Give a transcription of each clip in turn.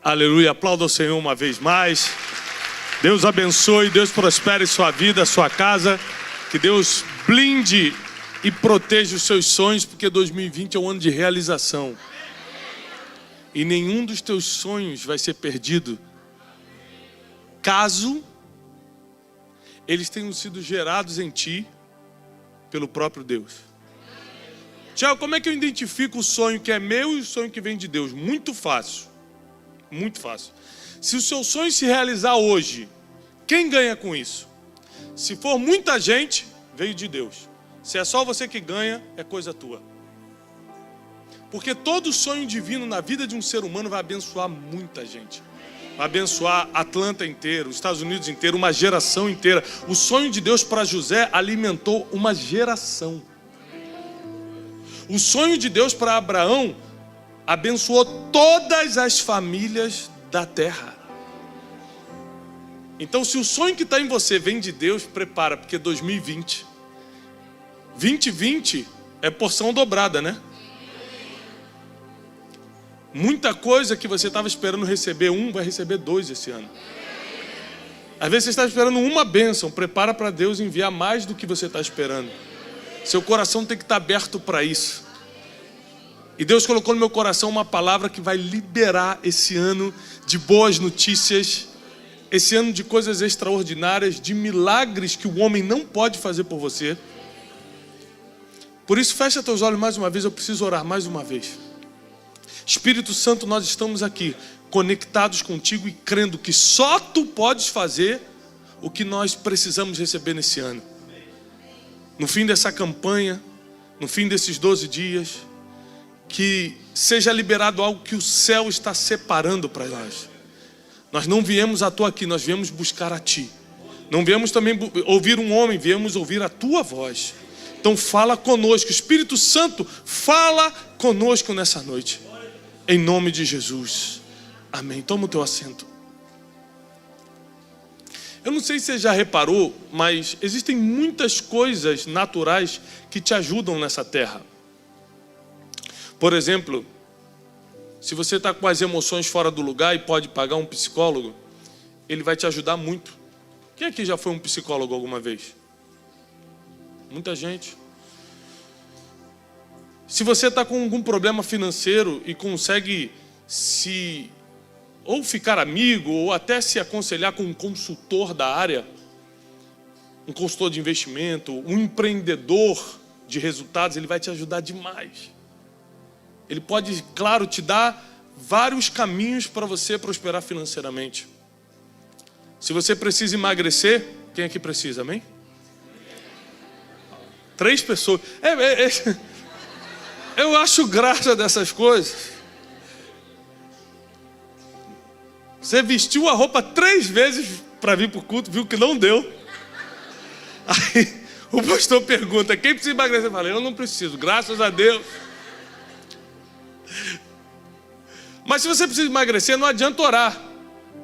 Aleluia, aplauda o Senhor uma vez mais. Deus abençoe, Deus prospere sua vida, sua casa. Que Deus blinde e proteja os seus sonhos, porque 2020 é um ano de realização. E nenhum dos teus sonhos vai ser perdido, caso eles tenham sido gerados em ti pelo próprio Deus. Tiago, como é que eu identifico o sonho que é meu e o sonho que vem de Deus? Muito fácil. Muito fácil. Se o seu sonho se realizar hoje, quem ganha com isso? Se for muita gente, veio de Deus. Se é só você que ganha, é coisa tua. Porque todo sonho divino na vida de um ser humano vai abençoar muita gente. Vai abençoar Atlanta inteiro, os Estados Unidos inteiro, uma geração inteira. O sonho de Deus para José alimentou uma geração. O sonho de Deus para Abraão abençoou todas as famílias da terra. Então, se o sonho que está em você vem de Deus, prepara, porque 2020 é porção dobrada, né? Muita coisa que você estava esperando receber vai receber 2 esse ano. Às vezes você está esperando uma bênção, prepara para Deus enviar mais do que você está esperando. Seu coração tem que estar aberto para isso. E Deus colocou no meu coração uma palavra que vai liberar esse ano de boas notícias, esse ano de coisas extraordinárias, de milagres que o homem não pode fazer por você. Por isso, fecha teus olhos mais uma vez, eu preciso orar mais uma vez. Espírito Santo, nós estamos aqui, conectados contigo e crendo que só tu podes fazer o que nós precisamos receber nesse ano. No fim dessa campanha, no fim desses 12 dias, que seja liberado algo que o céu está separando para nós. Nós não viemos à toa aqui, nós viemos buscar a ti. Não viemos também ouvir um homem, viemos ouvir a tua voz. Então fala conosco, Espírito Santo, fala conosco nessa noite. Em nome de Jesus. Amém. Toma o teu assento. Eu não sei se você já reparou, mas existem muitas coisas naturais que te ajudam nessa terra. Por exemplo, se você está com as emoções fora do lugar e pode pagar um psicólogo, ele vai te ajudar muito. Quem aqui já foi um psicólogo alguma vez? Muita gente. Se você está com algum problema financeiro e consegue ou ficar amigo, ou até se aconselhar com um consultor da área, um consultor de investimento, um empreendedor de resultados, ele vai te ajudar demais. Ele pode, claro, te dar vários caminhos para você prosperar financeiramente. Se você precisa emagrecer, quem aqui precisa, amém? 3 pessoas. Eu acho graça dessas coisas. Você vestiu a roupa 3 vezes para vir para o culto, viu que não deu. Aí o pastor pergunta, quem precisa emagrecer? Eu falei, eu não preciso, graças a Deus. Mas se você precisa emagrecer, não adianta orar.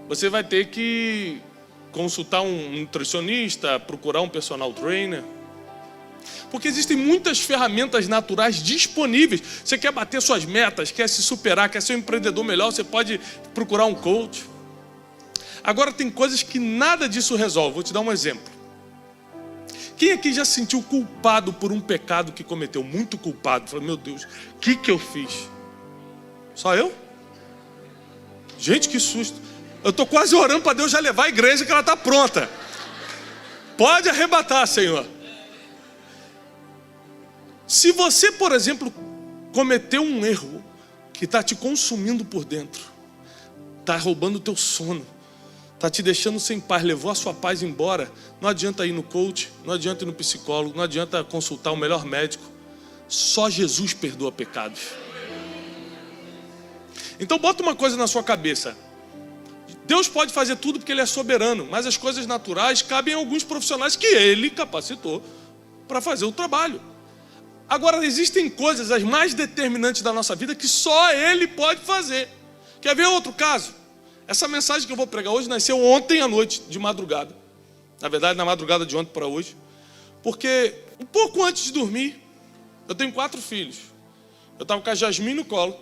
Você vai ter que consultar um nutricionista, procurar um personal trainer. Porque existem muitas ferramentas naturais disponíveis. Você quer bater suas metas, quer se superar, quer ser um empreendedor melhor, você pode procurar um coach. Agora tem coisas que nada disso resolve. Vou te dar um exemplo. Quem aqui já se sentiu culpado por um pecado que cometeu? Muito culpado. Falou, meu Deus, o que eu fiz? Só eu? Gente, que susto. Eu estou quase orando para Deus já levar a igreja que ela está pronta. Pode arrebatar, Senhor. Se você, por exemplo, cometeu um erro que está te consumindo por dentro, está roubando o teu sono, está te deixando sem paz, levou a sua paz embora, não adianta ir no coach, não adianta ir no psicólogo, não adianta consultar o melhor médico. Só Jesus perdoa pecados. Então bota uma coisa na sua cabeça. Deus pode fazer tudo porque Ele é soberano, mas as coisas naturais cabem a alguns profissionais que Ele capacitou para fazer o trabalho. Agora existem coisas as mais determinantes da nossa vida que só Ele pode fazer. Quer ver outro caso? Essa mensagem que eu vou pregar hoje nasceu ontem à noite, de madrugada. Na verdade, na madrugada de ontem para hoje. Porque um pouco antes de dormir, eu tenho 4 filhos. Eu estava com a Jasmine no colo.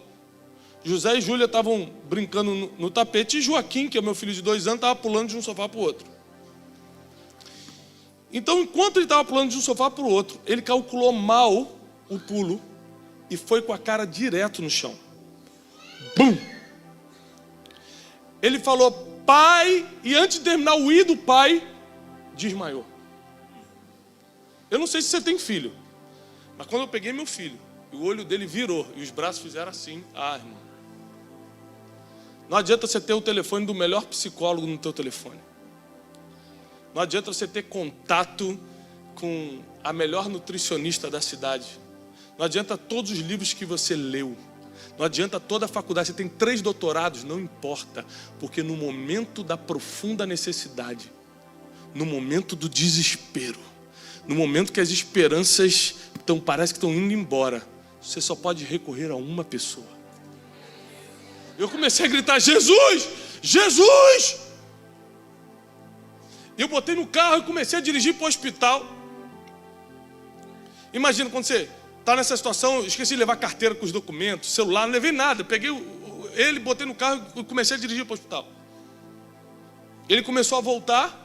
José e Júlia estavam brincando no tapete e Joaquim, que é meu filho de 2 anos, estava pulando de um sofá para o outro. Então, enquanto ele estava pulando de um sofá para o outro, ele calculou mal o pulo e foi com a cara direto no chão. Bum! Ele falou, pai, e antes de terminar o i do pai, desmaiou. Eu não sei se você tem filho, mas quando eu peguei meu filho, o olho dele virou e os braços fizeram assim, irmão. Não adianta você ter o telefone do melhor psicólogo no teu telefone. Não adianta você ter contato com a melhor nutricionista da cidade. Não adianta todos os livros que você leu. Não adianta toda a faculdade. Você tem 3 doutorados, não importa. Porque no momento da profunda necessidade, no momento do desespero, no momento que as esperanças parece que estão indo embora, você só pode recorrer a uma pessoa. Eu comecei a gritar, Jesus! Jesus! Eu botei no carro e comecei a dirigir para o hospital. Imagina quando você está nessa situação, eu esqueci de levar carteira com os documentos, celular, não levei nada. Peguei ele, botei no carro e comecei a dirigir para o hospital. Ele começou a voltar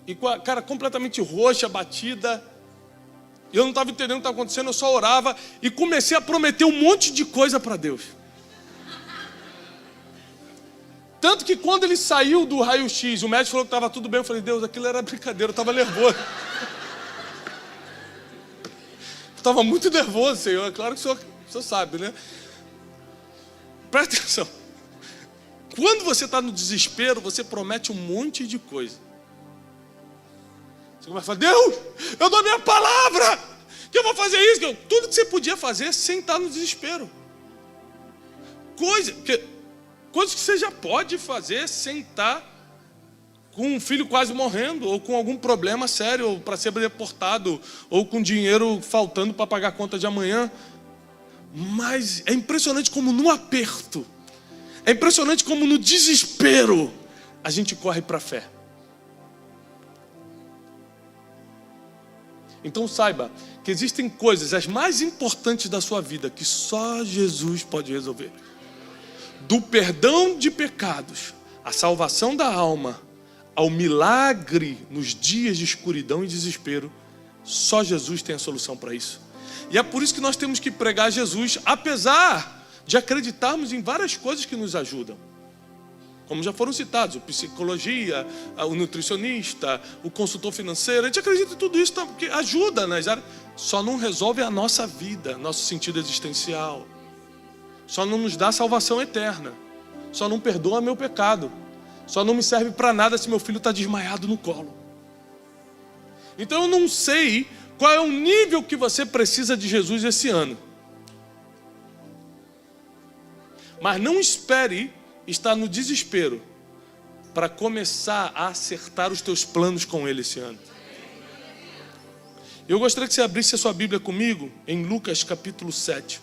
e com a cara completamente roxa, batida. Eu não estava entendendo o que estava acontecendo, eu só orava e comecei a prometer um monte de coisa para Deus. Tanto que quando ele saiu do raio-x, o médico falou que estava tudo bem, eu falei, Deus, aquilo era brincadeira, eu estava nervoso. Eu estava muito nervoso, Senhor, é claro que o senhor sabe, né? Presta atenção. Quando você está no desespero, você promete um monte de coisa. Você começa a falar, Deus, eu dou minha palavra, que eu vou fazer isso. Tudo que você podia fazer sem estar no desespero. Coisas que você já pode fazer sem estar com um filho quase morrendo, ou com algum problema sério, ou para ser deportado, ou com dinheiro faltando para pagar a conta de amanhã. Mas é impressionante como no aperto, é impressionante como no desespero, a gente corre para a fé. Então saiba que existem coisas, as mais importantes da sua vida, que só Jesus pode resolver. Do perdão de pecados, a salvação da alma, ao milagre nos dias de escuridão e desespero, só Jesus tem a solução para isso. E é por isso que nós temos que pregar Jesus, apesar de acreditarmos em várias coisas que nos ajudam. Como já foram citados, a psicologia, o nutricionista, o consultor financeiro, a gente acredita em tudo isso porque ajuda nas áreas, só não resolve a nossa vida, nosso sentido existencial. Só não nos dá salvação eterna. Só não perdoa meu pecado. Só não me serve para nada se meu filho está desmaiado no colo. Então eu não sei qual é o nível que você precisa de Jesus esse ano. Mas não espere estar no desespero para começar a acertar os teus planos com Ele esse ano. Eu gostaria que você abrisse a sua Bíblia comigo em Lucas capítulo 7.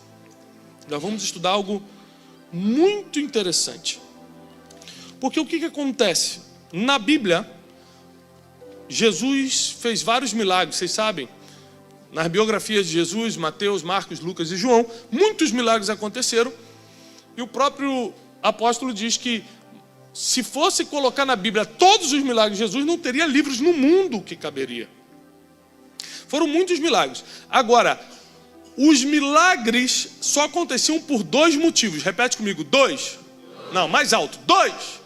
Nós vamos estudar algo muito interessante. Porque o que acontece? Na Bíblia, Jesus fez vários milagres, vocês sabem. Nas biografias de Jesus, Mateus, Marcos, Lucas e João, muitos milagres aconteceram. E o próprio apóstolo diz que se fosse colocar na Bíblia todos os milagres de Jesus, não teria livros no mundo que caberia. Foram muitos milagres. Agora, os milagres só aconteciam por 2 motivos. Repete comigo, 2? Não, mais alto, 2.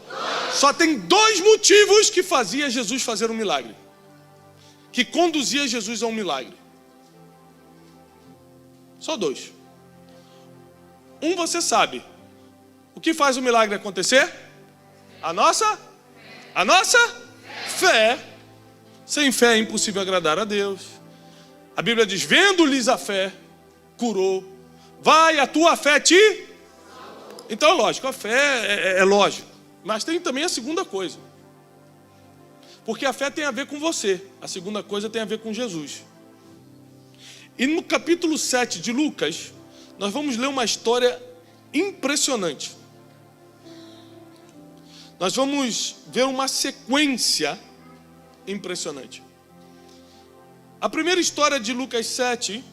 Só tem 2 motivos que fazia Jesus fazer um milagre. Que conduzia Jesus a um milagre. Só 2. Um você sabe. O que faz o milagre acontecer? A nossa fé. Sem fé é impossível agradar a Deus. A Bíblia diz, vendo-lhes a fé, curou. Vai, a tua fé te... Então é lógico, a fé é lógico. Mas tem também a segunda coisa. Porque a fé tem a ver com você. A segunda coisa tem a ver com Jesus. E no capítulo 7 de Lucas, nós vamos ler uma história impressionante. Nós vamos ver uma sequência impressionante. A primeira história de Lucas 7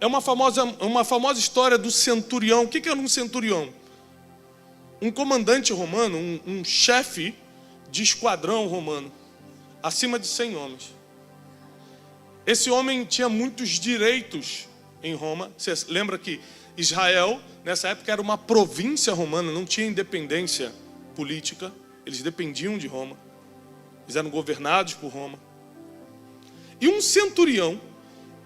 é uma famosa história do centurião. O que era um centurião? Um comandante romano, um chefe de esquadrão romano, acima de 100 homens. Esse homem tinha muitos direitos em Roma. Você lembra que Israel, nessa época, era uma província romana, não tinha independência política. Eles dependiam de Roma. Eles eram governados por Roma. E um centurião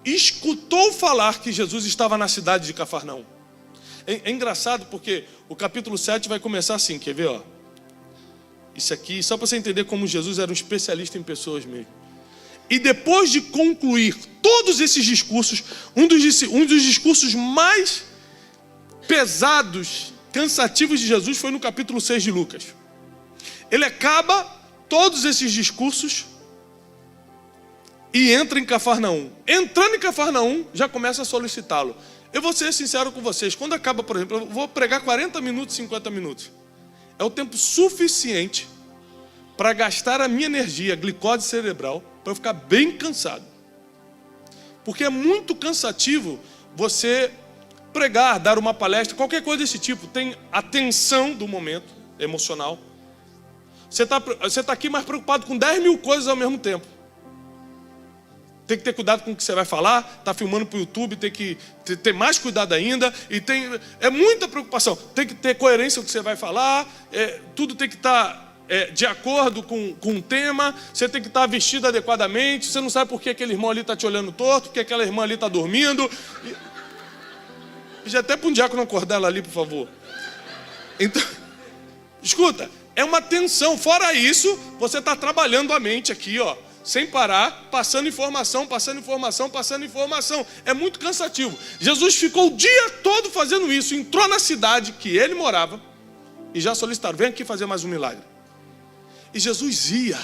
escutou falar que Jesus estava na cidade de Cafarnaum. É engraçado porque o capítulo 7 vai começar assim, quer ver? Ó? Isso aqui, só para você entender como Jesus era um especialista em pessoas mesmo. E depois de concluir todos esses discursos, um dos discursos mais pesados, cansativos de Jesus foi no capítulo 6 de Lucas. Ele acaba todos esses discursos e entra em Cafarnaum. Entrando em Cafarnaum, já começa a solicitá-lo. Eu vou ser sincero com vocês, quando acaba, por exemplo, eu vou pregar 40 minutos, 50 minutos. É o tempo suficiente para gastar a minha energia, a glicose cerebral, para eu ficar bem cansado. Porque é muito cansativo você pregar, dar uma palestra, qualquer coisa desse tipo. Tem a tensão do momento emocional. Você tá aqui mais preocupado com 10 mil coisas ao mesmo tempo. Tem que ter cuidado com o que você vai falar, está filmando para o YouTube, tem que ter mais cuidado ainda, é muita preocupação. Tem que ter coerência com o que você vai falar, tudo tem que estar de acordo com o tema, você tem que estar vestido adequadamente, você não sabe por que aquele irmão ali está te olhando torto, porque aquela irmã ali está dormindo. Já até para um diácono acordar ela ali, por favor. Então, escuta, é uma tensão. Fora isso, você está trabalhando a mente aqui, ó, sem parar, passando informação. É muito cansativo. Jesus ficou o dia todo fazendo isso. Entrou na cidade que ele morava e já solicitaram, vem aqui fazer mais um milagre. E Jesus ia.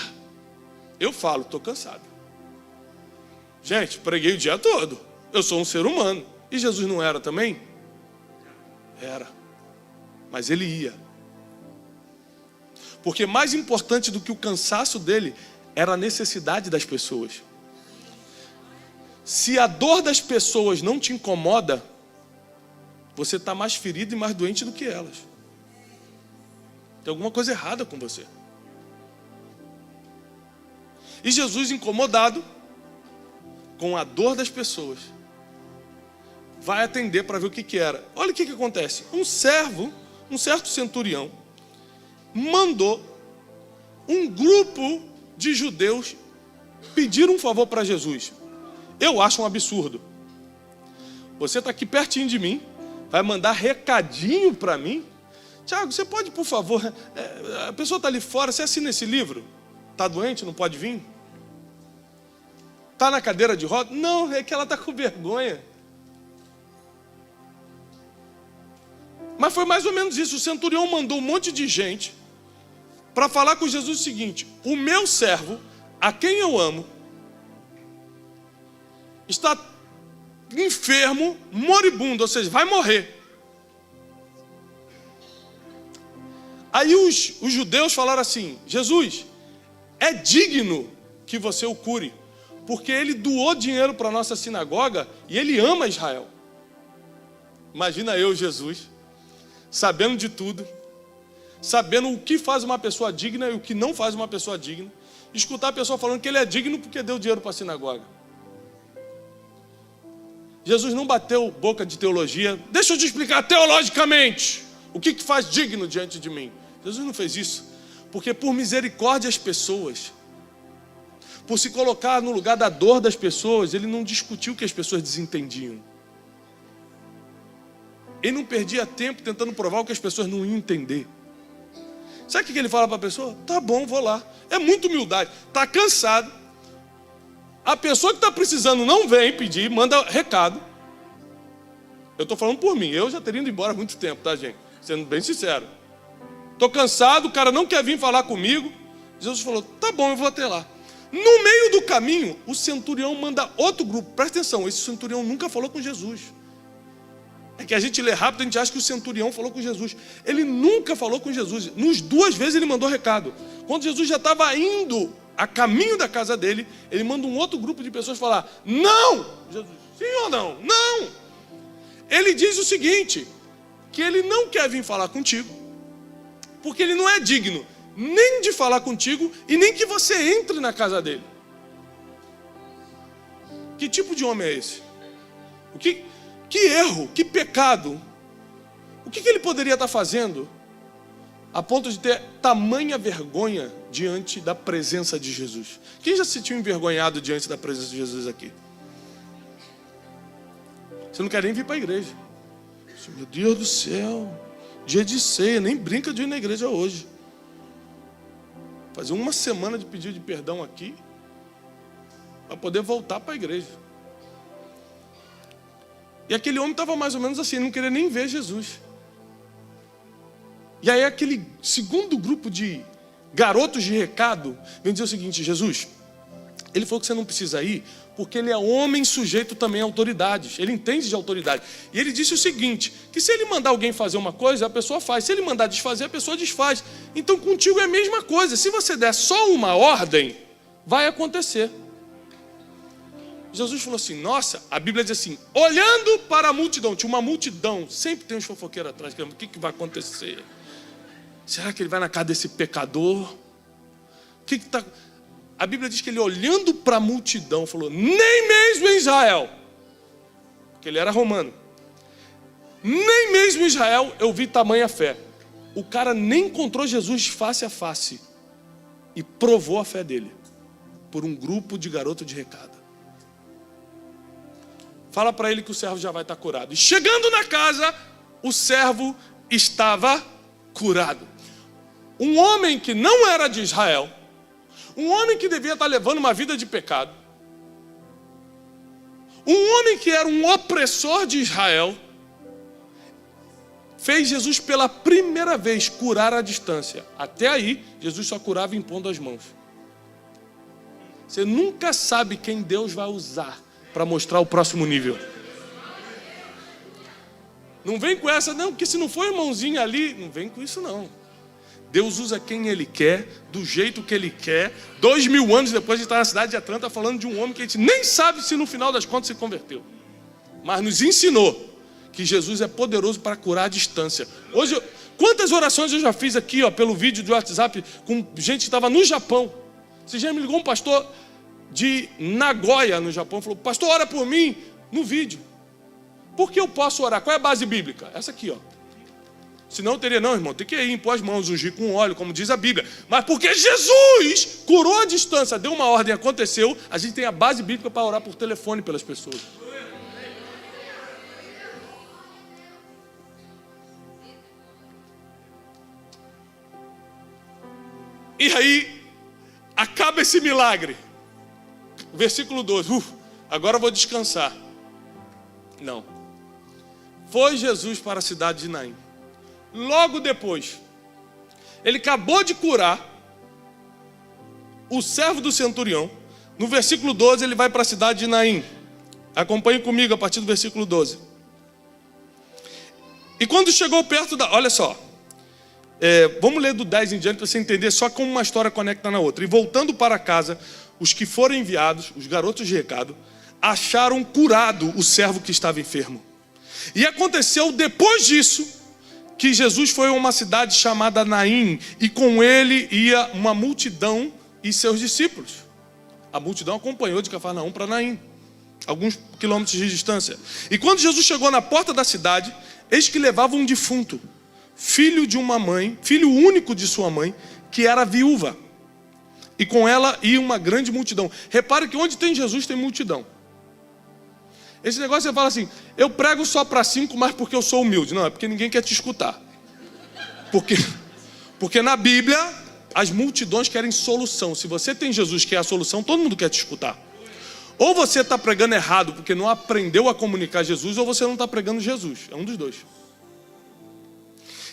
Eu falo, estou cansado. Gente, preguei o dia todo. Eu sou um ser humano. E Jesus não era também? Era. Mas ele ia. Porque mais importante do que o cansaço dele era a necessidade das pessoas. Se a dor das pessoas não te incomoda, você está mais ferido e mais doente do que elas. Tem alguma coisa errada com você. E Jesus, incomodado com a dor das pessoas, vai atender para ver o que era. Olha o que acontece. Um certo centurião, mandou um grupo de judeus pedir um favor para Jesus. Eu acho um absurdo. Você está aqui pertinho de mim, vai mandar recadinho para mim? Tiago, você pode, por favor, a pessoa está ali fora, você assina esse livro? Está doente, não pode vir? Está na cadeira de roda? Não, é que ela está com vergonha. Mas foi mais ou menos isso. O centurião mandou um monte de gente para falar com Jesus o seguinte: o meu servo, a quem eu amo, está enfermo, moribundo, ou seja, vai morrer. Aí os judeus falaram assim: Jesus, é digno que você o cure, porque ele doou dinheiro para a nossa sinagoga e ele ama Israel. Imagina eu, Jesus, sabendo de tudo, sabendo o que faz uma pessoa digna e o que não faz uma pessoa digna, escutar a pessoa falando que ele é digno porque deu dinheiro para a sinagoga. Jesus não bateu boca de teologia. Deixa eu te explicar teologicamente o que faz digno diante de mim. Jesus não fez isso, porque por misericórdia às pessoas, por se colocar no lugar da dor das pessoas, ele não discutiu o que as pessoas desentendiam. Ele não perdia tempo tentando provar o que as pessoas não iam entender. Sabe o que ele fala para a pessoa? Tá bom, vou lá. É muita humildade. Está cansado. A pessoa que está precisando não vem pedir, manda recado. Eu estou falando por mim. Eu já teria ido embora há muito tempo, tá, gente? Sendo bem sincero. Estou cansado, o cara não quer vir falar comigo. Jesus falou, tá bom, eu vou até lá. No meio do caminho, o centurião manda outro grupo. Presta atenção, esse centurião nunca falou com Jesus. É que a gente lê rápido, a gente acha que o centurião falou com Jesus. Ele nunca falou com Jesus. Nas 2 vezes ele mandou recado. Quando Jesus já estava indo a caminho da casa dele, ele manda um outro grupo de pessoas falar, não! Jesus, sim ou não? Não! ele diz o seguinte, que ele não quer vir falar contigo, porque ele não é digno nem de falar contigo e nem que você entre na casa dele. Que tipo de homem é esse? Que erro, que pecado? O que ele poderia estar fazendo a ponto de ter tamanha vergonha diante da presença de Jesus? Quem já se sentiu envergonhado diante da presença de Jesus aqui? Você não quer nem vir para a igreja. Meu Deus do céu, dia de ceia, nem brinca de ir na igreja hoje. Fazer uma semana de pedido de perdão aqui, para poder voltar para a igreja. E aquele homem estava mais ou menos assim, não queria nem ver Jesus. E aí aquele segundo grupo de garotos de recado vem dizer o seguinte: Jesus, ele falou que você não precisa ir, porque ele é homem sujeito também a autoridades, ele entende de autoridade. E ele disse o seguinte, que se ele mandar alguém fazer uma coisa, a pessoa faz. Se ele mandar desfazer, a pessoa desfaz. Então contigo é a mesma coisa. Se você der só uma ordem, vai acontecer. Jesus falou assim, nossa, a Bíblia diz assim, olhando para a multidão, tinha uma multidão, sempre tem uns fofoqueiros atrás, o que vai acontecer? Será que ele vai na casa desse pecador? A Bíblia diz que ele, olhando para a multidão, falou, nem mesmo em Israel, porque ele era romano, nem mesmo em Israel eu vi tamanha fé. O cara nem encontrou Jesus face a face e provou a fé dele por um grupo de garoto de recado. Fala para ele que o servo já vai estar curado. E chegando na casa, o servo estava curado. Um homem que não era de Israel, um homem que devia estar levando uma vida de pecado, um homem que era um opressor de Israel, fez Jesus pela primeira vez curar à distância. Até aí, Jesus só curava impondo as mãos. Você nunca sabe quem Deus vai usar para mostrar o próximo nível. Não vem com essa, não, porque se não for irmãozinho ali, não vem com isso não. Deus usa quem Ele quer, do jeito que Ele quer. 2000 anos depois de estar na cidade de Atlanta, falando de um homem que a gente nem sabe se no final das contas se converteu. Mas nos ensinou que Jesus é poderoso para curar à distância. Hoje, quantas orações eu já fiz aqui, pelo vídeo do WhatsApp, com gente que estava no Japão. Você já me ligou um pastor de Nagoya, no Japão, falou, pastor, ora por mim, no vídeo. Por que eu posso orar? Qual é a base bíblica? Essa aqui, Senão eu teria, não, irmão, tem que ir, impor as mãos, ungir com óleo, como diz a Bíblia. Mas porque Jesus curou a distância, deu uma ordem, aconteceu, a gente tem a base bíblica para orar por telefone pelas pessoas. E aí, acaba esse milagre. Versículo 12, agora eu vou descansar. Não. Foi Jesus para a cidade de Naim. Logo depois, ele acabou de curar o servo do centurião. No versículo 12, ele vai para a cidade de Naim. Acompanhe comigo a partir do versículo 12. E quando chegou perto da... Olha só. Vamos ler do 10 em diante para você entender só como uma história conecta na outra. E voltando para casa, os que foram enviados, os garotos de recado, acharam curado o servo que estava enfermo. E aconteceu depois disso, que Jesus foi a uma cidade chamada Naim, e com ele ia uma multidão e seus discípulos. A multidão acompanhou de Cafarnaum para Naim, alguns quilômetros de distância. E quando Jesus chegou na porta da cidade, eis que levava um defunto, filho de uma mãe, filho único de sua mãe, que era viúva. E com ela ia uma grande multidão. Repare que onde tem Jesus tem multidão. Esse negócio você fala assim, eu prego só para 5, mas porque eu sou humilde. Não, é porque ninguém quer te escutar. Porque na Bíblia, as multidões querem solução. Se você tem Jesus que é a solução, todo mundo quer te escutar. Ou você está pregando errado porque não aprendeu a comunicar Jesus, ou você não está pregando Jesus. É um dos dois.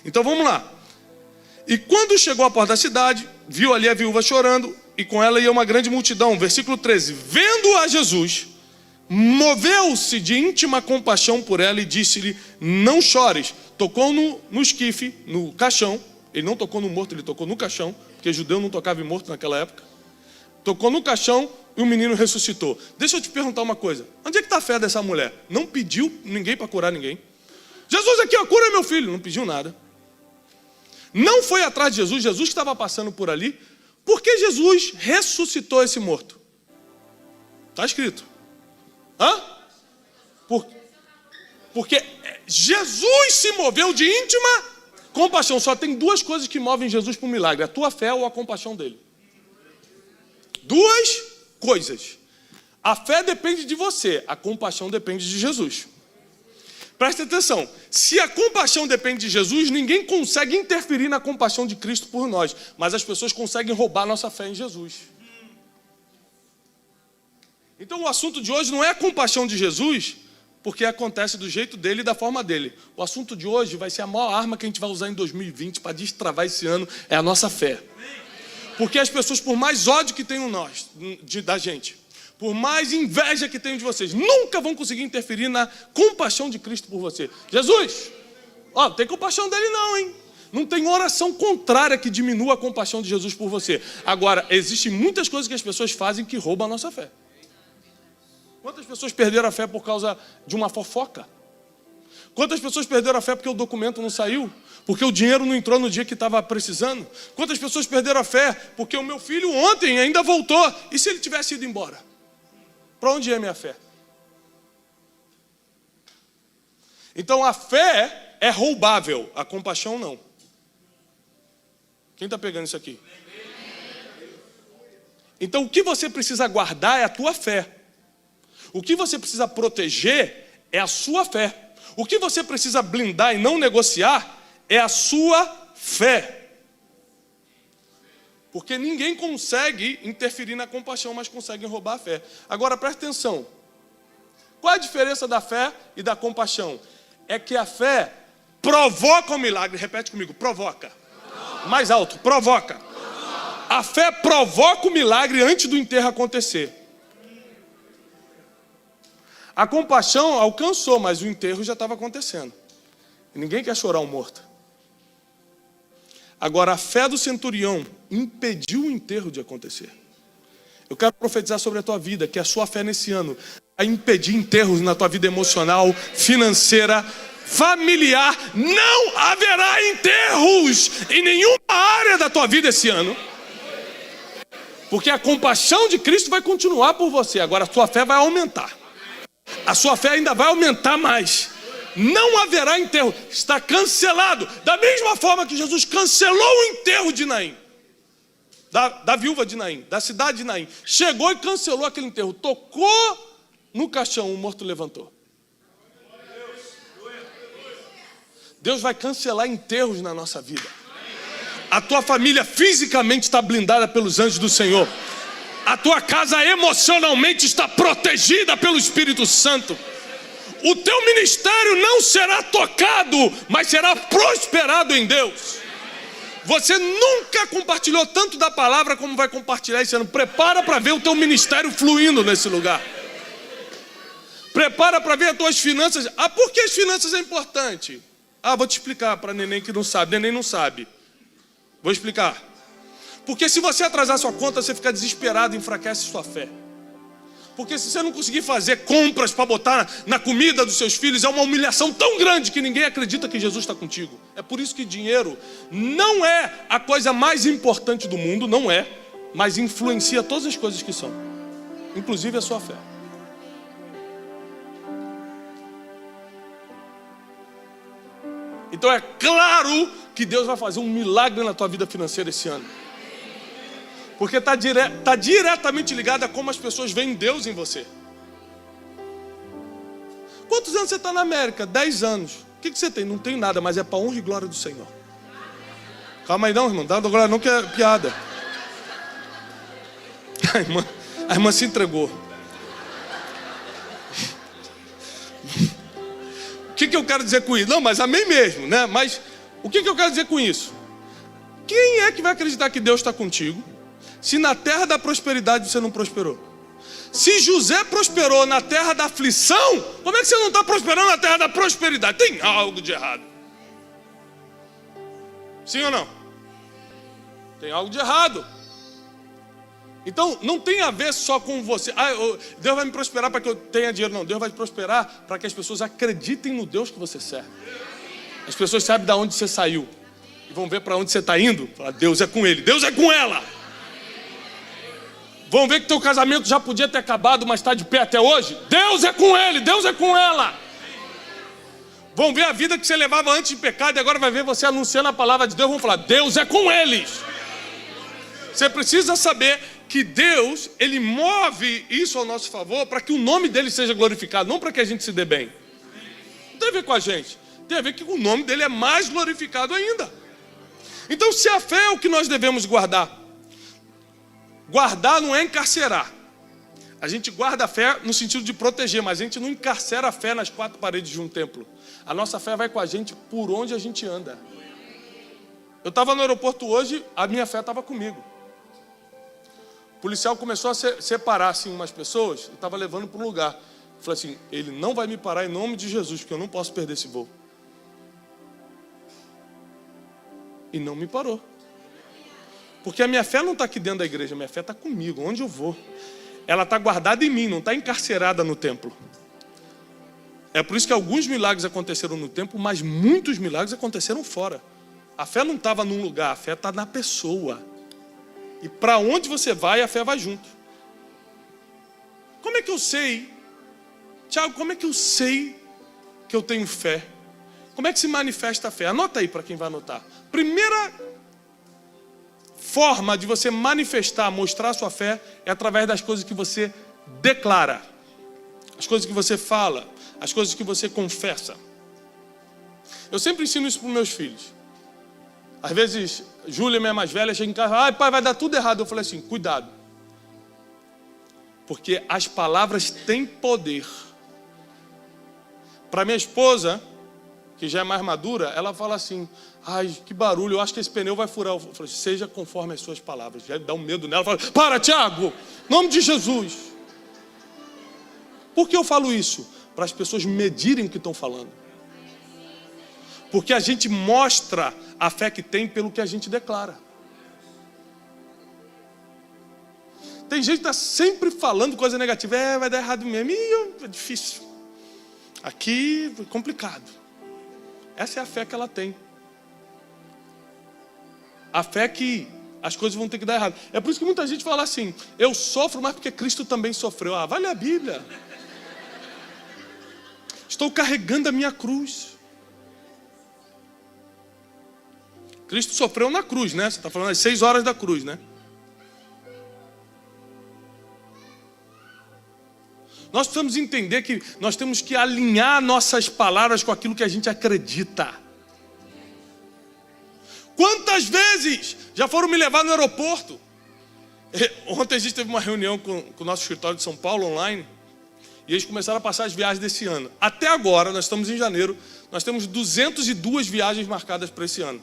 Então vamos lá. E quando chegou à porta da cidade, viu ali a viúva chorando, e com ela ia uma grande multidão. Versículo 13. Vendo a Jesus, moveu-se de íntima compaixão por ela e disse-lhe, não chores. Tocou no esquife, no caixão. Ele não tocou no morto, ele tocou no caixão, porque judeu não tocava em morto naquela época. tocou no caixão e o menino ressuscitou. Deixa eu te perguntar uma coisa. Onde é que está a fé dessa mulher? Não pediu ninguém para curar ninguém. Jesus aqui, ó, cura meu filho. Não pediu nada. Não foi atrás de Jesus. Jesus estava passando por ali. Por que Jesus ressuscitou esse morto? Está escrito. Hã? Porque Jesus se moveu de íntima compaixão. Só tem duas coisas que movem Jesus para o milagre: a tua fé ou a compaixão dele. Duas coisas. A fé depende de você, a compaixão depende de Jesus. Presta atenção, se a compaixão depende de Jesus, ninguém consegue interferir na compaixão de Cristo por nós, mas as pessoas conseguem roubar nossa fé em Jesus. Então o assunto de hoje não é a compaixão de Jesus, porque acontece do jeito dele e da forma dele. O assunto de hoje vai ser a maior arma que a gente vai usar em 2020 para destravar esse ano, é a nossa fé. Porque as pessoas, por mais ódio que tenham da gente, por mais inveja que tenham de vocês, nunca vão conseguir interferir na compaixão de Cristo por você. Jesus, ó, não tem compaixão dele não, hein? Não tem oração contrária que diminua a compaixão de Jesus por você. Agora, existem muitas coisas que as pessoas fazem que roubam a nossa fé. Quantas pessoas perderam a fé por causa de uma fofoca? Quantas pessoas perderam a fé porque o documento não saiu? Porque o dinheiro não entrou no dia que estava precisando? Quantas pessoas perderam a fé porque o meu filho ontem ainda voltou? E se ele tivesse ido embora? Para onde é minha fé? Então a fé é roubável, a compaixão não. Quem está pegando isso aqui? Então o que você precisa guardar é a tua fé. O que você precisa proteger é a sua fé. O que você precisa blindar e não negociar é a sua fé. Porque ninguém consegue interferir na compaixão, mas consegue roubar a fé. Agora presta atenção. Qual é a diferença da fé e da compaixão? É que a fé provoca o milagre. Repete comigo, provoca. Mais alto, provoca. A fé provoca o milagre antes do enterro acontecer. A compaixão alcançou, mas o enterro já estava acontecendo. E ninguém quer chorar um morto. Agora, a fé do centurião impediu o enterro de acontecer. Eu quero profetizar sobre a tua vida, que a sua fé nesse ano vai impedir enterros na tua vida emocional, financeira, familiar. Não haverá enterros em nenhuma área da tua vida esse ano. Porque a compaixão de Cristo vai continuar por você. Agora, a tua fé vai aumentar. A sua fé ainda vai aumentar mais. Não haverá enterro. Está cancelado. Da mesma forma que Jesus cancelou o enterro de Naim. Da viúva de Naim. Da cidade de Naim. Chegou e cancelou aquele enterro. Tocou no caixão, o morto levantou. Deus vai cancelar enterros na nossa vida. A tua família fisicamente está blindada pelos anjos do Senhor. A tua casa emocionalmente está protegida pelo Espírito Santo. O teu ministério não será tocado, mas será prosperado em Deus. Você nunca compartilhou tanto da palavra como vai compartilhar esse ano. Prepara para ver o teu ministério fluindo nesse lugar. Prepara para ver as tuas finanças. Ah, por que as finanças é importante? Ah, vou te explicar para neném que não sabe. Neném não sabe. Vou explicar. Porque se você atrasar sua conta, você fica desesperado e enfraquece sua fé. Porque se você não conseguir fazer compras para botar na comida dos seus filhos, é uma humilhação tão grande que ninguém acredita que Jesus está contigo. É por isso que dinheiro não é a coisa mais importante do mundo, não é, mas influencia todas as coisas que são, inclusive a sua fé. Então é claro que Deus vai fazer um milagre na tua vida financeira esse ano. Porque está diretamente ligado a como as pessoas veem Deus em você. Quantos anos você está na América? 10 anos. O que você tem? Não tenho nada, mas é para honra e glória do Senhor. Calma aí não, irmão. Dá glória não, que é piada. A irmã se entregou. O que eu quero dizer com isso? Não, mas amém mesmo, né? Mas o que eu quero dizer com isso? Quem é que vai acreditar que Deus está contigo se na terra da prosperidade você não prosperou? Se José prosperou na terra da aflição, como é que você não está prosperando na terra da prosperidade? Tem algo de errado. Sim ou não? Tem algo de errado. Então, não tem a ver só com você. Deus vai me prosperar para que eu tenha dinheiro. Não, Deus vai te prosperar para que as pessoas acreditem no Deus que você serve. As pessoas sabem de onde você saiu. E vão ver para onde você está indo. Falar, Deus é com ele, Deus é com ela. Vão ver que teu casamento já podia ter acabado, mas está de pé até hoje. Deus é com ele, Deus é com ela. Vão ver a vida que você levava antes de pecado e agora vai ver você anunciando a palavra de Deus. Vão falar, Deus é com eles. Você precisa saber que Deus, Ele move isso ao nosso favor para que o nome dEle seja glorificado, não para que a gente se dê bem. Não tem a ver com a gente, tem a ver que o nome dEle é mais glorificado ainda. Então, se a fé é o que nós devemos guardar, guardar não é encarcerar. A gente guarda a fé no sentido de proteger, mas a gente não encarcera a fé nas quatro paredes de um templo. A nossa fé vai com a gente por onde a gente anda. Eu estava no aeroporto hoje, a minha fé estava comigo. O policial começou a separar assim, umas pessoas e estava levando para um lugar. Eu falei assim, ele não vai me parar em nome de Jesus, porque eu não posso perder esse voo. E não me parou. Porque a minha fé não está aqui dentro da igreja, a minha fé está comigo, onde eu vou. Ela está guardada em mim, não está encarcerada no templo. É por isso que alguns milagres aconteceram no templo, mas muitos milagres aconteceram fora. A fé não estava num lugar, a fé está na pessoa. E para onde você vai, a fé vai junto. Como é que eu sei? Tiago, como é que eu sei que eu tenho fé? Como é que se manifesta a fé? Anota aí para quem vai anotar. Primeira forma de você manifestar, mostrar a sua fé é através das coisas que você declara. As coisas que você fala, as coisas que você confessa. Eu sempre ensino isso para os meus filhos. Às vezes, Júlia, minha mais velha, chega em casa, ai pai, vai dar tudo errado. Eu falei assim, cuidado. Porque as palavras têm poder. Para minha esposa, que já é mais madura, ela fala assim, ai, que barulho, eu acho que esse pneu vai furar. Eu falei, seja conforme as suas palavras. Já dá um medo nela. Ela fala, para, Tiago, em nome de Jesus. Por que eu falo isso? Para as pessoas medirem o que estão falando. Porque a gente mostra a fé que tem pelo que a gente declara. Tem gente que está sempre falando coisa negativa. Vai dar errado mesmo. É difícil. Aqui é complicado. Essa é a fé que ela tem. A fé que as coisas vão ter que dar errado. É por isso que muita gente fala assim, eu sofro, mas porque Cristo também sofreu. Vai ler a Bíblia. Estou carregando a minha cruz. Cristo sofreu na cruz, né? Você está falando das 6 horas da cruz, né? Nós precisamos entender que nós temos que alinhar nossas palavras com aquilo que a gente acredita. Quantas vezes já foram me levar no aeroporto? Ontem a gente teve uma reunião com o nosso escritório de São Paulo online. E eles começaram a passar as viagens desse ano. Até agora, nós estamos em janeiro, nós temos 202 viagens marcadas para esse ano.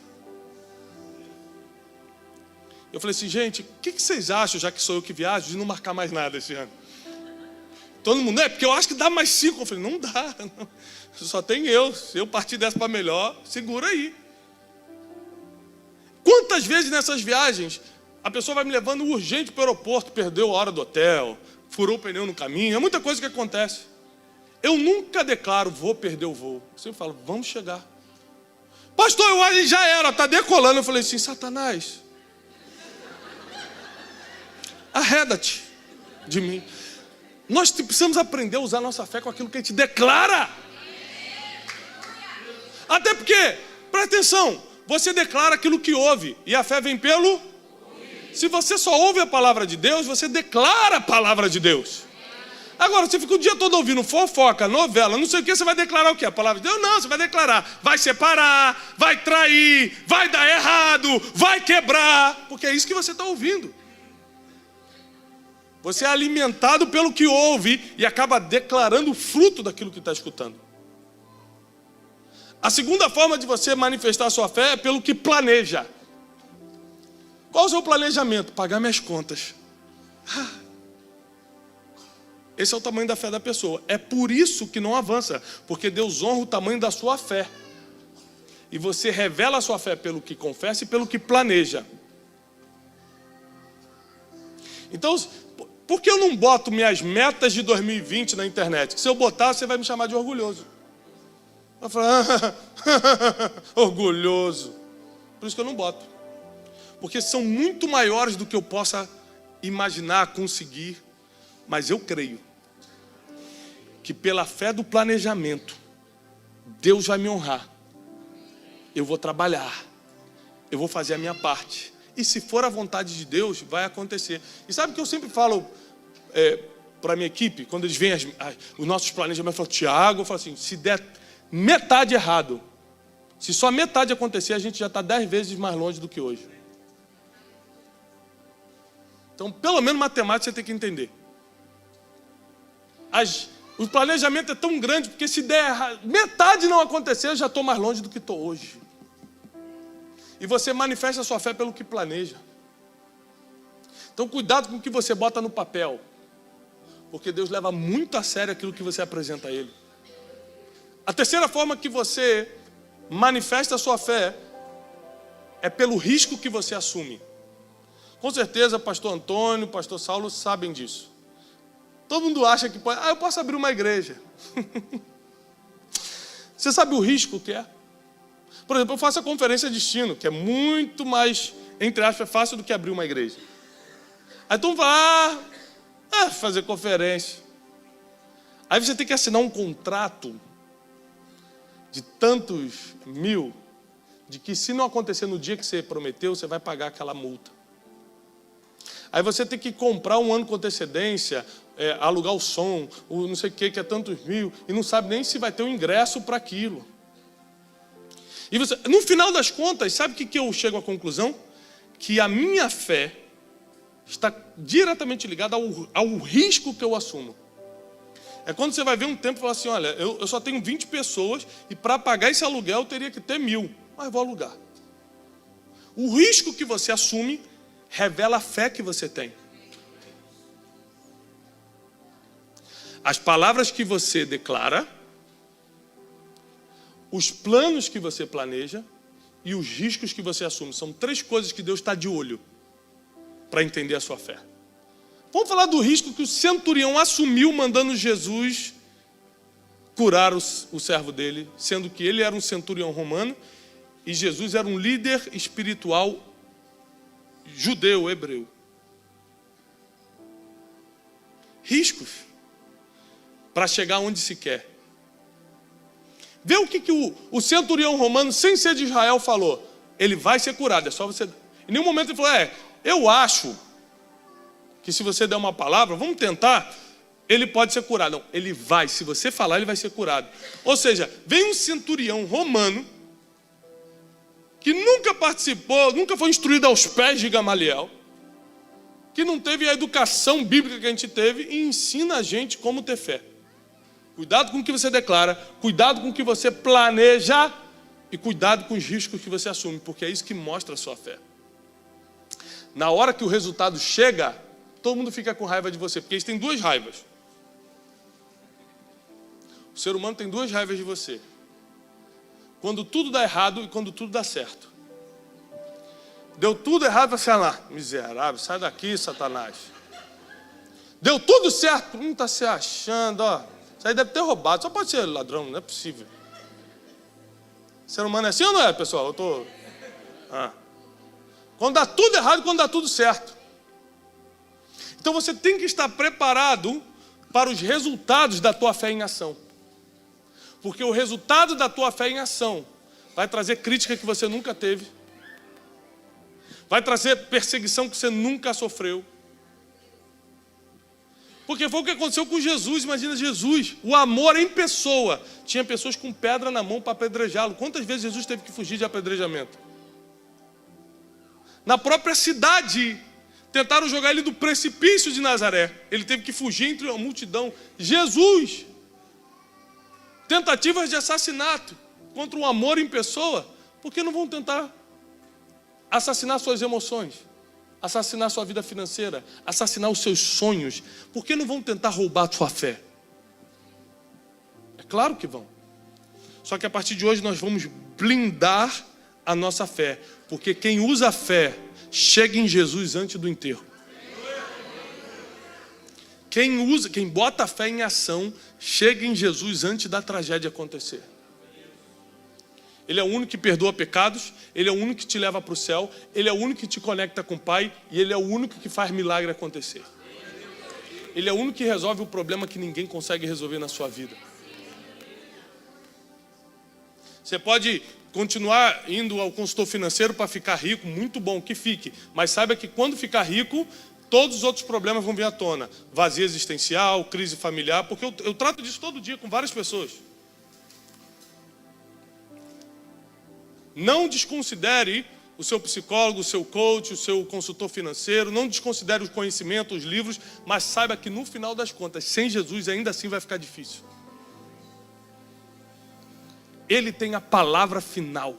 Eu falei assim, gente, o que vocês acham, já que sou eu que viajo, de não marcar mais nada esse ano? Todo mundo, porque eu acho que dá mais 5. Eu falei, não dá, não. Só tem eu. Se eu partir dessa para melhor, segura aí. Quantas vezes nessas viagens, a pessoa vai me levando urgente para o aeroporto, perdeu a hora do hotel, furou o pneu no caminho, é muita coisa que acontece. Eu nunca declaro, vou perder o voo. Eu sempre falo, vamos chegar. Pastor, eu acho que já era, está decolando. Eu falei assim, Satanás, arreda-te de mim. Nós precisamos aprender a usar nossa fé com aquilo que a gente declara. Até porque, presta atenção, você declara aquilo que ouve, e a fé vem pelo... Se você só ouve a palavra de Deus, você declara a palavra de Deus. Agora, você fica o dia todo ouvindo fofoca, novela, não sei o que, você vai declarar o quê? A palavra de Deus? Não, você vai declarar, vai separar, vai trair, vai dar errado, vai quebrar, porque é isso que você está ouvindo. Você é alimentado pelo que ouve e acaba declarando o fruto daquilo que está escutando. A segunda forma de você manifestar a sua fé é pelo que planeja. Qual o seu planejamento? Pagar minhas contas. Esse é o tamanho da fé da pessoa. É por isso que não avança, porque Deus honra o tamanho da sua fé. E você revela a sua fé pelo que confessa e pelo que planeja. Então, por que eu não boto minhas metas de 2020 na internet? Que se eu botar, você vai me chamar de orgulhoso. Eu vou falar, orgulhoso. Por isso que eu não boto. Porque são muito maiores do que eu possa imaginar, conseguir. Mas eu creio que pela fé do planejamento, Deus vai me honrar. Eu vou trabalhar. Eu vou fazer a minha parte. E se for a vontade de Deus, vai acontecer. E sabe o que eu sempre falo para a minha equipe? Quando eles veem os nossos planejamentos, eu falo, Tiago, eu falo assim, se der metade errado, se só metade acontecer, a gente já está 10 vezes mais longe do que hoje. Então, pelo menos matemática você tem que entender. O planejamento é tão grande, porque se der errado, metade não acontecer, eu já estou mais longe do que estou hoje. E você manifesta a sua fé pelo que planeja. Então, cuidado com o que você bota no papel. Porque Deus leva muito a sério aquilo que você apresenta a Ele. A terceira forma que você manifesta a sua fé é pelo risco que você assume. Com certeza, pastor Antônio, pastor Saulo sabem disso. Todo mundo acha que pode... eu posso abrir uma igreja. Você sabe o risco que é? Por exemplo, eu faço a conferência destino, que é muito mais, entre aspas, fácil do que abrir uma igreja. Aí tu vai fazer conferência. Aí você tem que assinar um contrato de tantos mil, de que se não acontecer no dia que você prometeu, você vai pagar aquela multa. Aí você tem que comprar um ano com antecedência, alugar o som, o não sei o que é tantos mil, e não sabe nem se vai ter um ingresso para aquilo. E você, no final das contas, sabe o que eu chego à conclusão? Que a minha fé está diretamente ligada ao risco que eu assumo. É quando você vai ver um tempo e falar assim, olha, eu só tenho 20 pessoas e para pagar esse aluguel eu teria que ter 1000, mas vou alugar. O risco que você assume revela a fé que você tem. As palavras que você declara, os planos que você planeja e os riscos que você assume. São 3 coisas que Deus está de olho para entender a sua fé. Vamos falar do risco que o centurião assumiu mandando Jesus curar o servo dele, sendo que ele era um centurião romano e Jesus era um líder espiritual judeu, hebreu. Riscos para chegar onde se quer. Vê o que o centurião romano, sem ser de Israel, falou. Ele vai ser curado, é só você... Em nenhum momento ele falou, eu acho que se você der uma palavra, vamos tentar, ele pode ser curado. Não, ele vai, se você falar, ele vai ser curado. Ou seja, vem um centurião romano, que nunca participou, nunca foi instruído aos pés de Gamaliel, que não teve a educação bíblica que a gente teve, e ensina a gente como ter fé. Cuidado com o que você declara, cuidado com o que você planeja e cuidado com os riscos que você assume, porque é isso que mostra a sua fé. Na hora que o resultado chega, todo mundo fica com raiva de você, porque eles têm 2 raivas. O ser humano tem 2 raivas de você. Quando tudo dá errado e quando tudo dá certo. Deu tudo errado, você lá, miserável, sai daqui, Satanás. Deu tudo certo, está se achando, ó. Isso aí deve ter roubado, só pode ser ladrão, não é possível. Ser humano é assim ou não é, pessoal? Eu tô... Quando dá tudo errado e quando dá tudo certo. Então você tem que estar preparado para os resultados da tua fé em ação. Porque o resultado da tua fé em ação vai trazer crítica que você nunca teve. Vai trazer perseguição que você nunca sofreu. Porque foi o que aconteceu com Jesus. Imagina Jesus, o amor em pessoa. Tinha pessoas com pedra na mão para apedrejá-lo. Quantas vezes Jesus teve que fugir de apedrejamento? Na própria cidade, tentaram jogar ele do precipício de Nazaré. Ele teve que fugir entre uma multidão. Jesus, tentativas de assassinato contra um amor em pessoa. Por que não vão tentar assassinar suas emoções? Assassinar sua vida financeira, assassinar os seus sonhos. Por que não vão tentar roubar a sua fé? É claro que vão. Só que a partir de hoje nós vamos blindar a nossa fé. Porque quem usa a fé chega em Jesus antes do enterro. Quem bota a fé em ação, chega em Jesus antes da tragédia acontecer. Ele é o único que perdoa pecados, Ele é o único que te leva para o céu, Ele é o único que te conecta com o Pai e Ele é o único que faz milagre acontecer. Ele é o único que resolve o problema que ninguém consegue resolver na sua vida. Você pode continuar indo ao consultor financeiro para ficar rico, muito bom que fique, mas saiba que quando ficar rico, todos os outros problemas vão vir à tona. Vazio existencial, crise familiar, porque eu trato disso todo dia com várias pessoas. Não desconsidere o seu psicólogo, o seu coach, o seu consultor financeiro, não desconsidere o conhecimento, os livros, mas saiba que no final das contas, sem Jesus ainda assim vai ficar difícil. Ele tem a palavra final.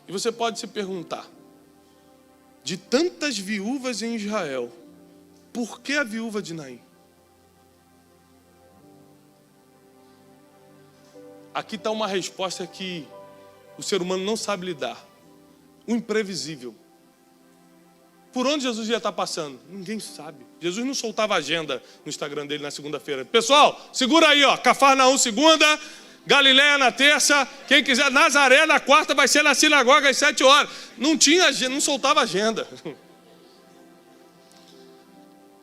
E você pode se perguntar, de tantas viúvas em Israel, por que a viúva de Naim? Aqui está uma resposta que o ser humano não sabe lidar. O imprevisível. Por onde Jesus ia estar passando? Ninguém sabe. Jesus não soltava agenda no Instagram dele na segunda-feira. Pessoal, segura aí, ó. Cafarnaum segunda, Galileia na terça, quem quiser, Nazaré na quarta, vai ser na sinagoga às 7 horas. Não tinha agenda, não soltava agenda.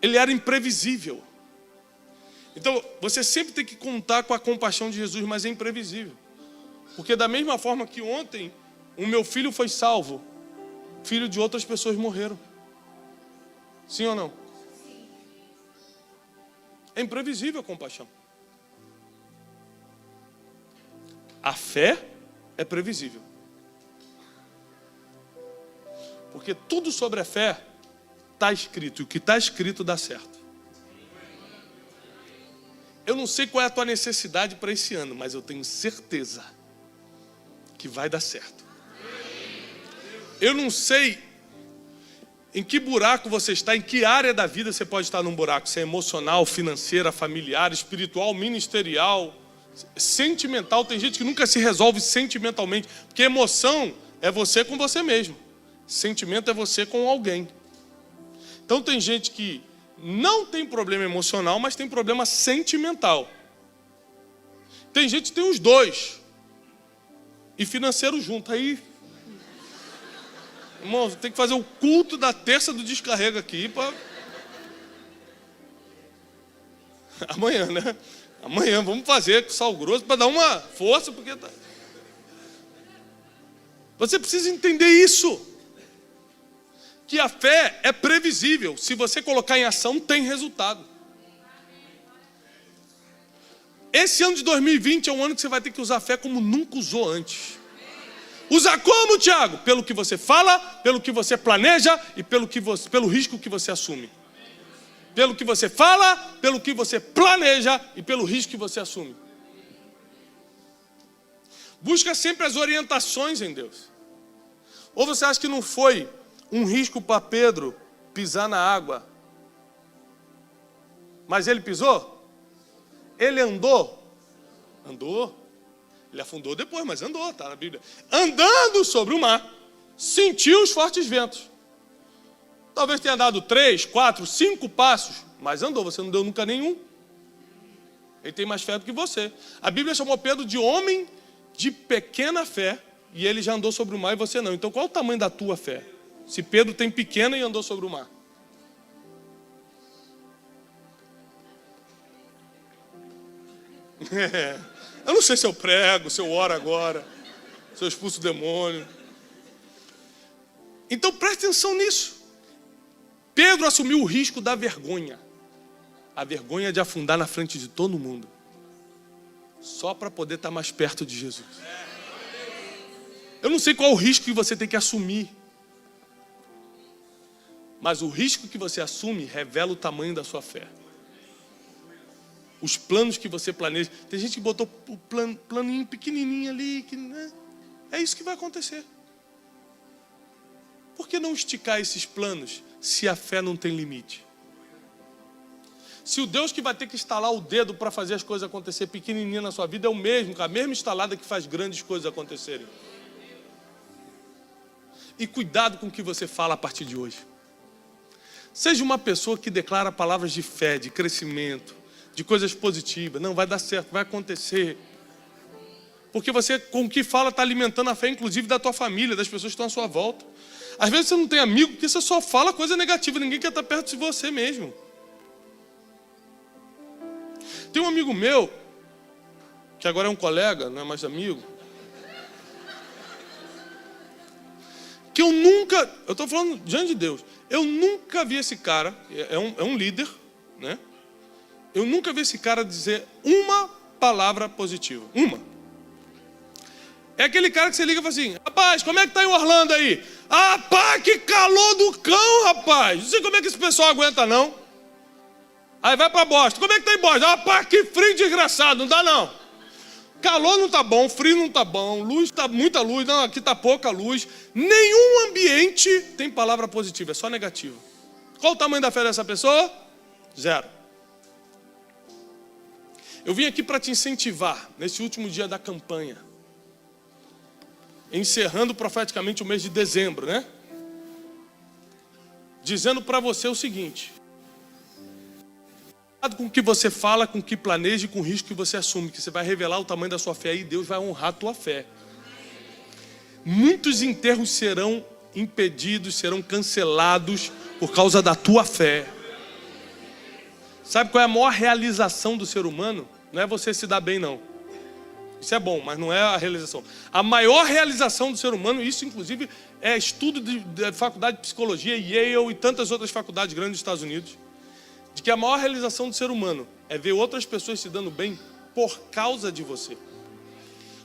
Ele era imprevisível. Então, você sempre tem que contar com a compaixão de Jesus, mas é imprevisível. Porque da mesma forma que ontem, o meu filho foi salvo, filho de outras pessoas morreram. Sim ou não? É imprevisível a compaixão. A fé é previsível. Porque tudo sobre a fé está escrito, e o que está escrito dá certo. Eu não sei qual é a tua necessidade para esse ano, mas eu tenho certeza que vai dar certo. Eu não sei em que buraco você está, em que área da vida você pode estar num buraco, se é emocional, financeira, familiar, espiritual, ministerial, sentimental. Tem gente que nunca se resolve sentimentalmente, porque emoção é você com você mesmo, sentimento é você com alguém. Então tem gente que não tem problema emocional, mas tem problema sentimental. Tem gente que tem os dois. E financeiro junto. Aí, irmão, tem que fazer o culto da terça do descarrego aqui para... Amanhã, né? Amanhã vamos fazer com sal grosso para dar uma força, porque tá... Você precisa entender isso. Que a fé é previsível. Se você colocar em ação, tem resultado. Esse ano de 2020 é um ano que você vai ter que usar a fé como nunca usou antes. Usar como, Tiago? Pelo que você fala, pelo que você planeja e pelo risco que você assume. Pelo que você fala, pelo que você planeja e pelo risco que você assume. Busca sempre as orientações em Deus. Ou você acha que não foi um risco para Pedro pisar na água? Mas ele pisou? Ele andou? Andou. Ele afundou depois, mas andou, está na Bíblia. Andando sobre o mar, sentiu os fortes ventos. Talvez tenha dado 3, 4, 5 passos, mas andou, você não deu nunca nenhum. Ele tem mais fé do que você. A Bíblia chamou Pedro de homem de pequena fé, e ele já andou sobre o mar e você não. Então qual é o tamanho da tua fé? Se Pedro tem pequena e andou sobre o mar. Eu não sei se eu prego, se eu oro agora, se eu expulso o demônio. Então preste atenção nisso. Pedro assumiu o risco da vergonha. A vergonha de afundar na frente de todo mundo. Só para poder estar mais perto de Jesus. Eu não sei qual o risco que você tem que assumir. Mas o risco que você assume revela o tamanho da sua fé. Os planos que você planeja. Tem gente que botou o planinho pequenininho ali. Que, né? É isso que vai acontecer. Por que não esticar esses planos se a fé não tem limite? Se o Deus que vai ter que estalar o dedo para fazer as coisas acontecer pequenininho na sua vida é o mesmo, com a mesma estalada que faz grandes coisas acontecerem. E cuidado com o que você fala a partir de hoje. Seja uma pessoa que declara palavras de fé, de crescimento, de coisas positivas. Não, vai dar certo, vai acontecer. Porque você, com o que fala, está alimentando a fé, inclusive, da tua família, das pessoas que estão à sua volta. Às vezes você não tem amigo porque você só fala coisa negativa. Ninguém quer estar perto de você mesmo. Tem um amigo meu, que agora é um colega, não é mais amigo, que eu estou falando diante de Deus, eu nunca vi esse cara, é um líder, né? Eu nunca vi esse cara dizer uma palavra positiva. Uma. É aquele cara que você liga e fala assim: rapaz, como é que tá em Orlando aí? Ah, pá, que calor do cão, rapaz. Não sei como é que esse pessoal aguenta, não. Aí vai pra Boston. Como é que tá em Boston? Ah, pá, que frio desgraçado. Não dá, não. Calor não tá bom, frio não tá bom, luz tá muita luz, não, aqui tá pouca luz. Nenhum ambiente tem palavra positiva, é só negativa. Qual o tamanho da fé dessa pessoa? 0. Eu vim aqui para te incentivar nesse último dia da campanha, encerrando profeticamente o mês de dezembro, né? Dizendo para você o seguinte: cuidado com o que você fala, com o que planeja e com o risco que você assume, que você vai revelar o tamanho da sua fé e Deus vai honrar a tua fé. Muitos enterros serão impedidos, serão cancelados por causa da tua fé. Sabe qual é a maior realização do ser humano? Não é você se dar bem, não. Isso é bom, mas não é a realização. A maior realização do ser humano, isso inclusive é estudo da faculdade de psicologia, Yale e tantas outras faculdades grandes dos Estados Unidos, de que a maior realização do ser humano é ver outras pessoas se dando bem por causa de você.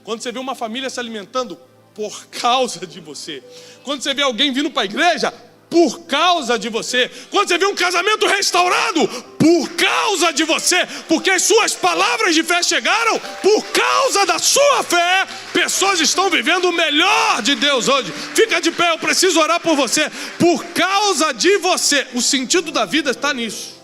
Quando você vê uma família se alimentando, por causa de você. Quando você vê alguém vindo para a igreja, por causa de você. Quando você vê um casamento restaurado, por causa de você. Porque as suas palavras de fé chegaram por causa da sua fé. Pessoas estão vivendo o melhor de Deus hoje. Fica de pé, eu preciso orar por você. Por causa de você. O sentido da vida está nisso.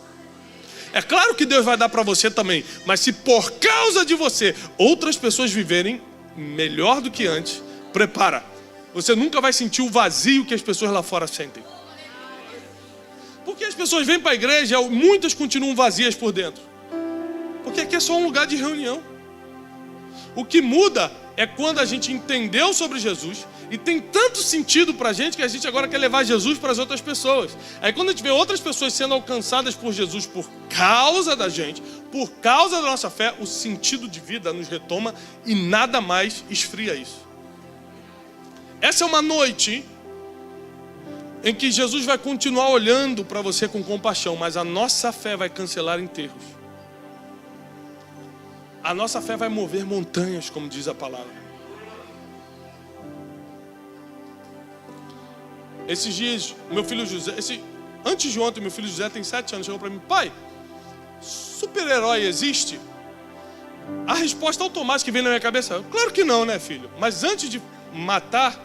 É claro que Deus vai dar para você também, mas se por causa de você outras pessoas viverem melhor do que antes, prepara, você nunca vai sentir o vazio que as pessoas lá fora sentem. Porque as pessoas vêm para a igreja, muitas continuam vazias por dentro, porque aqui é só um lugar de reunião. O que muda é quando a gente entendeu sobre Jesus e tem tanto sentido pra gente que a gente agora quer levar Jesus para as outras pessoas. Aí quando a gente vê outras pessoas sendo alcançadas por Jesus por causa da gente, por causa da nossa fé, o sentido de vida nos retoma e nada mais esfria isso. Essa é uma noite em que Jesus vai continuar olhando para você com compaixão, mas a nossa fé vai cancelar enterros. A nossa fé vai mover montanhas, como diz a palavra. Esses dias, meu filho José, antes de ontem, meu filho José tem 7 anos, chegou para mim: pai, super-herói existe? A resposta automática que vem na minha cabeça é: claro que não, né, filho? Mas antes de matar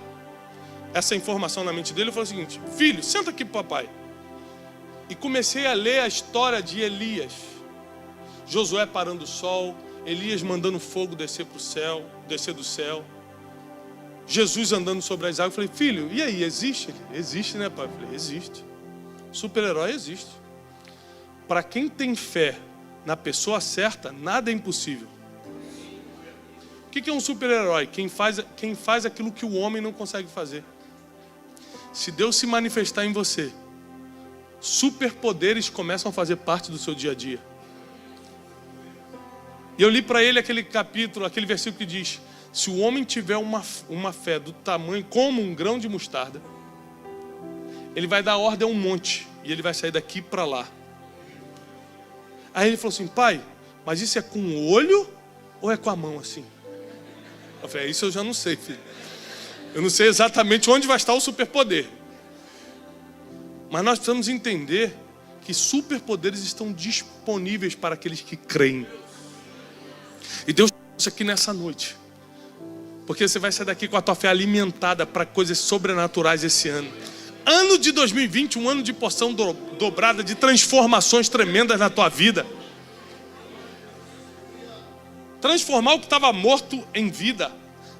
essa informação na mente dele, eu falei o seguinte: filho, senta aqui pro papai. E comecei a ler a história de Elias. Josué parando o sol, Elias mandando fogo descer do céu, Jesus andando sobre as águas. Eu falei: filho, e aí, existe? Ele: existe, né, pai? Eu falei: existe. Super-herói existe. Para quem tem fé na pessoa certa, nada é impossível. O que é um super-herói? Quem faz aquilo que o homem não consegue fazer. Se Deus se manifestar em você, superpoderes começam a fazer parte do seu dia a dia. E eu li para ele aquele capítulo, aquele versículo que diz: se o homem tiver uma fé do tamanho como um grão de mostarda, ele vai dar ordem a um monte e ele vai sair daqui para lá. Aí ele falou assim: pai, mas isso é com o olho ou é com a mão assim? Eu falei: isso eu já não sei, filho. Eu não sei exatamente onde vai estar o superpoder. Mas nós precisamos entender que superpoderes estão disponíveis para aqueles que creem. E Deus trouxe aqui nessa noite, porque você vai sair daqui com a tua fé alimentada para coisas sobrenaturais esse ano. Ano de 2020, um ano de porção dobrada, de transformações tremendas na tua vida. Transformar o que estava morto em vida.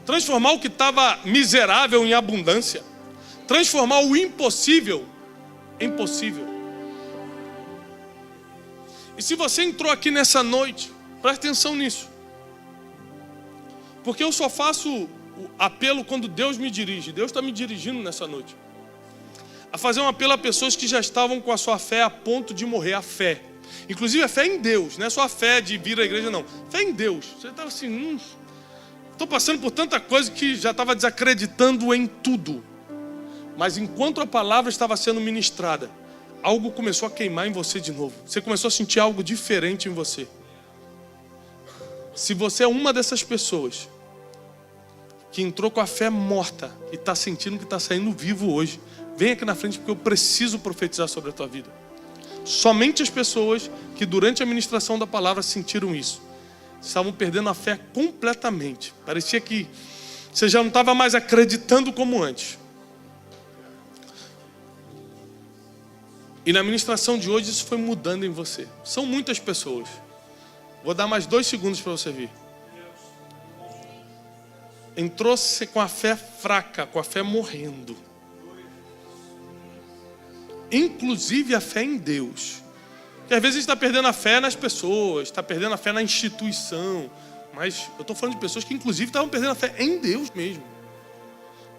Transformar o que estava miserável em abundância. Transformar o impossível em possível. E se você entrou aqui nessa noite, preste atenção nisso. Porque eu só faço o apelo quando Deus me dirige. Deus está me dirigindo nessa noite. A fazer um apelo a pessoas que já estavam com a sua fé a ponto de morrer. A fé. Inclusive a fé em Deus. Não é só a fé de vir à igreja, não. Fé em Deus. Você estava assim, estou passando por tanta coisa que já estava desacreditando em tudo. Mas enquanto a palavra estava sendo ministrada, algo começou a queimar em você de novo. Você começou a sentir algo diferente em você. Se você é uma dessas pessoas que entrou com a fé morta e está sentindo que está saindo vivo hoje, vem aqui na frente porque eu preciso profetizar sobre a tua vida. Somente as pessoas que durante a ministração da palavra sentiram isso estavam perdendo a fé completamente. Parecia que você já não estava mais acreditando como antes. E na ministração de hoje isso foi mudando em você. São muitas pessoas. Vou dar mais 2 segundos para você vir. Entrou-se com a fé fraca, com a fé morrendo. Inclusive a fé em Deus. Porque às vezes a gente está perdendo a fé nas pessoas, está perdendo a fé na instituição. Mas eu estou falando de pessoas que inclusive estavam perdendo a fé em Deus mesmo.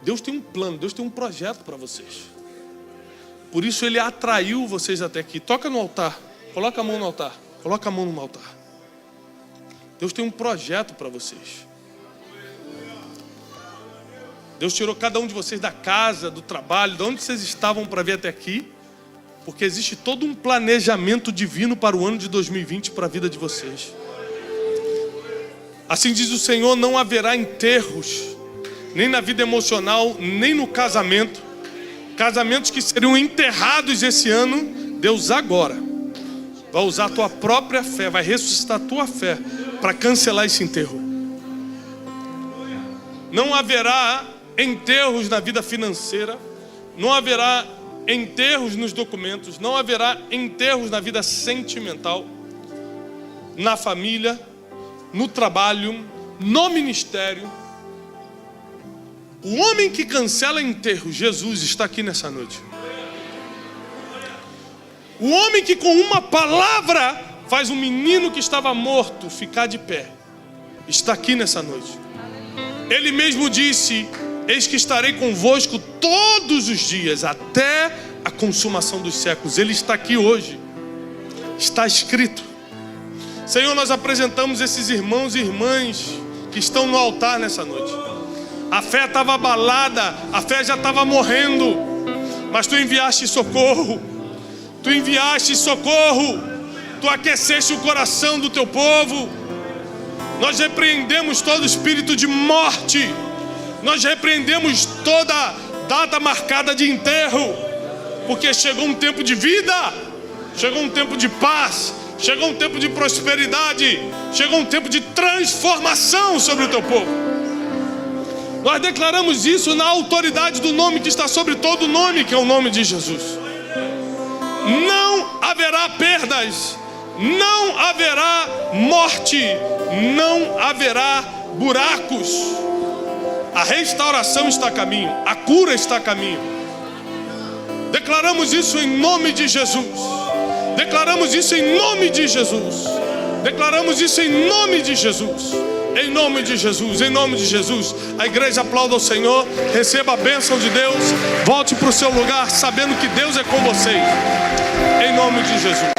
Deus tem um plano, Deus tem um projeto para vocês. Por isso Ele atraiu vocês até aqui. Toca no altar, coloca a mão no altar, coloca a mão no altar. Deus tem um projeto para vocês. Deus tirou cada um de vocês da casa, do trabalho, de onde vocês estavam para vir até aqui. Porque existe todo um planejamento divino para o ano de 2020, para a vida de vocês. Assim diz o Senhor, não haverá enterros, nem na vida emocional, nem no casamento. Casamentos que seriam enterrados esse ano, Deus agora vai usar a tua própria fé, vai ressuscitar a tua fé para cancelar esse enterro. Não haverá enterros na vida financeira, não haverá enterros nos documentos, não haverá enterros na vida sentimental, na família, no trabalho, no ministério. O homem que cancela enterro, Jesus, está aqui nessa noite. O homem que com uma palavra faz um menino que estava morto ficar de pé, está aqui nessa noite. Ele mesmo disse, eis que estarei convosco todos os dias, até a consumação dos séculos. Ele está aqui hoje. Está escrito. Senhor, nós apresentamos esses irmãos e irmãs que estão no altar nessa noite. A fé estava abalada, a fé já estava morrendo, mas Tu enviaste socorro. Tu enviaste socorro. Tu aqueceste o coração do Teu povo. Nós repreendemos todo espírito de morte. Nós repreendemos toda data marcada de enterro, porque chegou um tempo de vida, chegou um tempo de paz, chegou um tempo de prosperidade, chegou um tempo de transformação sobre o Teu povo. Nós declaramos isso na autoridade do nome que está sobre todo nome, que é o nome de Jesus. Não haverá perdas, não haverá morte, não haverá buracos. A restauração está a caminho, a cura está a caminho. Declaramos isso em nome de Jesus. Declaramos isso em nome de Jesus. Declaramos isso em nome de Jesus. Em nome de Jesus, em nome de Jesus. A igreja aplauda ao Senhor, receba a bênção de Deus. Volte para o seu lugar sabendo que Deus é com vocês. Em nome de Jesus.